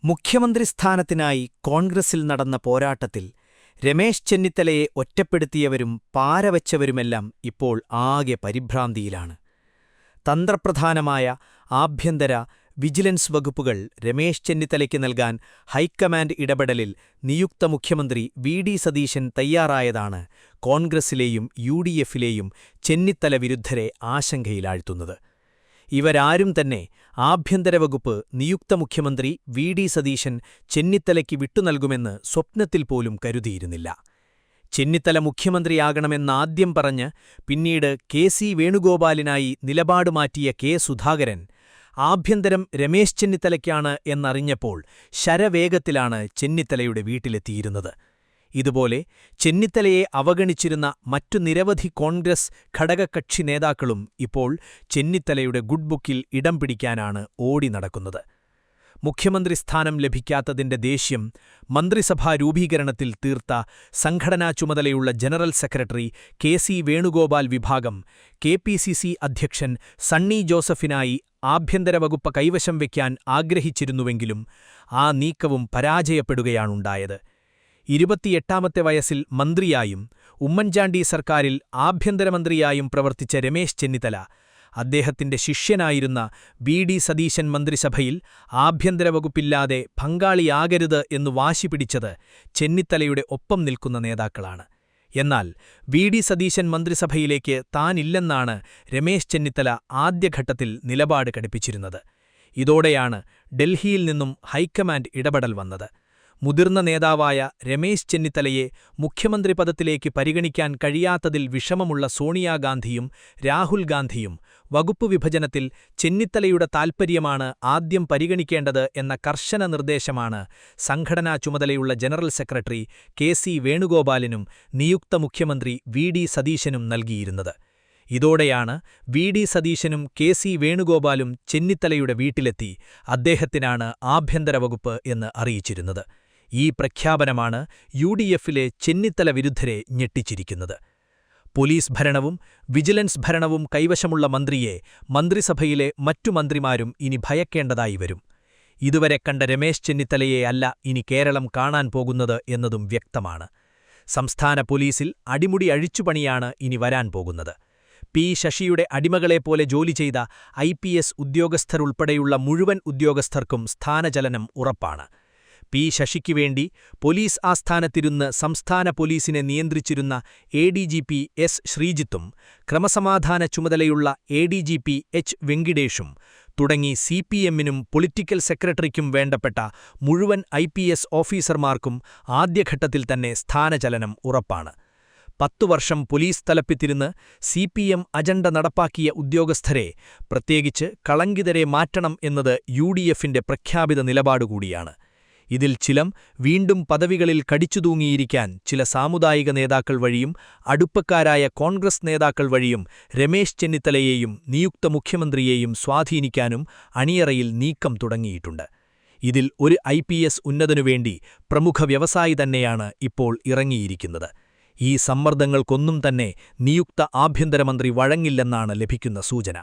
മുഖ്യമന്ത്രിസ്ഥാനത്തിനായി കോൺഗ്രസിൽ നടന്ന പോരാട്ടത്തിൽ രമേശ് ചെന്നിത്തലയെ ഒറ്റപ്പെടുത്തിയവരും പാരവച്ചവരുമെല്ലാം ഇപ്പോൾ ആകെ പരിഭ്രാന്തിയിലാണ്. തന്ത്രപ്രധാനമായ ആഭ്യന്തര, വിജിലൻസ് വകുപ്പുകൾ രമേശ് ചെന്നിത്തലയ്ക്ക് നൽകാൻ ഹൈക്കമാൻഡ് ഇടപെടലിൽ നിയുക്ത മുഖ്യമന്ത്രി വി.ഡി. സതീശൻ തയ്യാറായതാണ് കോൺഗ്രസിലെയും യു.ഡി.എഫിലെയും ചെന്നിത്തല വിരുദ്ധരെ ആശങ്കയിലാഴ്ത്തുന്നത്. ഇവരാരും തന്നെ ആഭ്യന്തരവകുപ്പ് നിയുക്ത മുഖ്യമന്ത്രി വി.ഡി. സതീശൻ ചെന്നിത്തലയ്ക്ക് വിട്ടുനൽകുമെന്ന് സ്വപ്നത്തിൽ പോലും കരുതിയിരുന്നില്ല. ചെന്നിത്തല മുഖ്യമന്ത്രിയാകണമെന്നാദ്യം പറഞ്ഞ് പിന്നീട് കെ.സി. വേണുഗോപാലിനായി നിലപാട് മാറ്റിയ കെ. സുധാകരൻ ആഭ്യന്തരം രമേശ് ചെന്നിത്തലയ്ക്കാണ് എന്നറിഞ്ഞപ്പോൾ ശരവേഗത്തിലാണ് ചെന്നിത്തലയുടെ വീട്ടിലെത്തിയിരുന്നത്. ഇതുപോലെ ചെന്നിത്തലയെ അവഗണിച്ചിരുന്ന മറ്റു നിരവധി കോൺഗ്രസ് ഘടകകക്ഷി നേതാക്കളും ഇപ്പോൾ ചെന്നിത്തലയുടെ ഗുഡ് ബുക്കിൽ ഇടം പിടിക്കാനാണ് ഓടി നടക്കുന്നത്. മുഖ്യമന്ത്രിസ്ഥാനം ലഭിക്കാത്തതിന്റെ ദേഷ്യം മന്ത്രിസഭാ രൂപീകരണത്തിൽ തീർത്ത സംഘടനാ ചുമതലയുള്ള ജനറൽ സെക്രട്ടറി കെ.സി. വേണുഗോപാൽ വിഭാഗം കെ.പി.സി.സി. അധ്യക്ഷൻ സണ്ണി ജോസഫിനായി ആഭ്യന്തരവകുപ്പ് കൈവശം വയ്ക്കാൻ ആഗ്രഹിച്ചിരുന്നുവെങ്കിലും ആ നീക്കവും പരാജയപ്പെടുകയാണുണ്ടായത്. 28ാമത്തെ വയസ്സിൽ മന്ത്രിയായും ഉമ്മൻചാണ്ടി സർക്കാരിൽ ആഭ്യന്തരമന്ത്രിയായും പ്രവർത്തിച്ച രമേശ് ചെന്നിത്തല അദ്ദേഹത്തിന്റെ ശിഷ്യനായിരുന്ന വി.ഡി. സതീശൻ മന്ത്രിസഭയിൽ ആഭ്യന്തരവകുപ്പില്ലാതെ പങ്കാളിയാകരുത് എന്നു വാശിപിടിച്ചത് ചെന്നിത്തലയുടെ ഒപ്പം നിൽക്കുന്ന നേതാക്കളാണ്. എന്നാൽ വി.ഡി. സതീശൻ മന്ത്രിസഭയിലേക്ക് താനില്ലെന്നാണ് രമേശ് ചെന്നിത്തല ആദ്യഘട്ടത്തിൽ നിലപാട് കടുപ്പിച്ചിരുന്നത്. ഇതോടെയാണ് ഡൽഹിയിൽ നിന്നും ഹൈക്കമാൻഡ് ഇടപെടൽ വന്നത്. മുതിർന്ന നേതാവായ രമേശ് ചെന്നിത്തലയെ മുഖ്യമന്ത്രി പദത്തിലേക്ക് പരിഗണിക്കാൻ കഴിയാത്തതിൽ വിഷമമുള്ള സോണിയാഗാന്ധിയും രാഹുൽ ഗാന്ധിയും വകുപ്പ് വിഭജനത്തിൽ ചെന്നിത്തലയുടെ താൽപ്പര്യമാണ് ആദ്യം പരിഗണിക്കേണ്ടത് എന്ന കർശന നിർദ്ദേശമാണ് സംഘടനാ ചുമതലയുള്ള ജനറൽ സെക്രട്ടറി കെ.സി. വേണുഗോപാലിനും നിയുക്ത മുഖ്യമന്ത്രി വി.ഡി. സതീശനും നൽകിയിരുന്നത്. ഇതോടെയാണ് വി.ഡി. സതീശനും കെ.സി. വേണുഗോപാലും ചെന്നിത്തലയുടെ വീട്ടിലെത്തി അദ്ദേഹത്തിനാണ് ആഭ്യന്തരവകുപ്പ് എന്ന് അറിയിച്ചിരുന്നത്. ഈ പ്രഖ്യാപനമാണ് യു.ഡി.എഫിലെ ചെന്നിത്തല വിരുദ്ധരെ ഞെട്ടിച്ചിരിക്കുന്നത്. പോലീസ് ഭരണവും വിജിലൻസ് ഭരണവും കൈവശമുള്ള മന്ത്രിയെ മന്ത്രിസഭയിലെ മറ്റു മന്ത്രിമാരും ഇനി ഭയക്കേണ്ടതായി വരും. ഇതുവരെ കണ്ട രമേശ് ചെന്നിത്തലയെ അല്ല ഇനി കേരളം കാണാൻ പോകുന്നത് എന്നതും വ്യക്തമാണ്. സംസ്ഥാന പോലീസിൽ അടിമുടി അഴിച്ചുപണിയാണ് ഇനി വരാൻ പോകുന്നത്. പി. ശശിയുടെ അടിമകളെപ്പോലെ ജോലി ചെയ്ത IPS ഉദ്യോഗസ്ഥരുൾപ്പെടെയുള്ള മുഴുവൻ ഉദ്യോഗസ്ഥർക്കും സ്ഥാനചലനം ഉറപ്പാണ്. പി. ശശിക്കുവേണ്ടി പോലീസ് ആസ്ഥാനത്തിരുന്ന് സംസ്ഥാന പോലീസിനെ നിയന്ത്രിച്ചിരുന്ന ADGP S. ശ്രീജിത്തും ക്രമസമാധാന ചുമതലയുള്ള ADGP H. വെങ്കിടേഷും തുടങ്ങി CPM-നും പൊളിറ്റിക്കൽ സെക്രട്ടറിക്കും വേണ്ടപ്പെട്ട മുഴുവൻ IPS ഓഫീസർമാർക്കും ആദ്യഘട്ടത്തിൽ തന്നെ സ്ഥാനചലനം ഉറപ്പാണ്. 10 വർഷം പോലീസ് തലപ്പത്തിരുന്ന് CPM അജണ്ട നടപ്പാക്കിയ ഉദ്യോഗസ്ഥരെ, പ്രത്യേകിച്ച് കളങ്കിതരെ മാറ്റണം എന്നത് യു.ഡി.എഫിന്റെ പ്രഖ്യാപിത നിലപാടുകൂടിയാണ്. ഇതിൽ ചിലം വീണ്ടും പദവികളിൽ കടിച്ചുതൂങ്ങിയിരിക്കാൻ ചില സാമുദായിക നേതാക്കൾ വഴിയും അടുപ്പക്കാരായ കോൺഗ്രസ് നേതാക്കൾ വഴിയും രമേശ് ചെന്നിത്തലയെയും നിയുക്ത മുഖ്യമന്ത്രിയെയും സ്വാധീനിക്കാനും അണിയറയിൽ നീക്കം തുടങ്ങിയിട്ടുണ്ട്. ഇതിൽ ഒരു IPS ഉന്നതനുവേണ്ടി പ്രമുഖ വ്യവസായി തന്നെയാണ് ഇപ്പോൾ ഇറങ്ങിയിരിക്കുന്നത്. ഈ സമ്മർദ്ദങ്ങൾക്കൊന്നും തന്നെ നിയുക്ത ആഭ്യന്തരമന്ത്രി വഴങ്ങില്ലെന്നാണ് ലഭിക്കുന്ന സൂചന.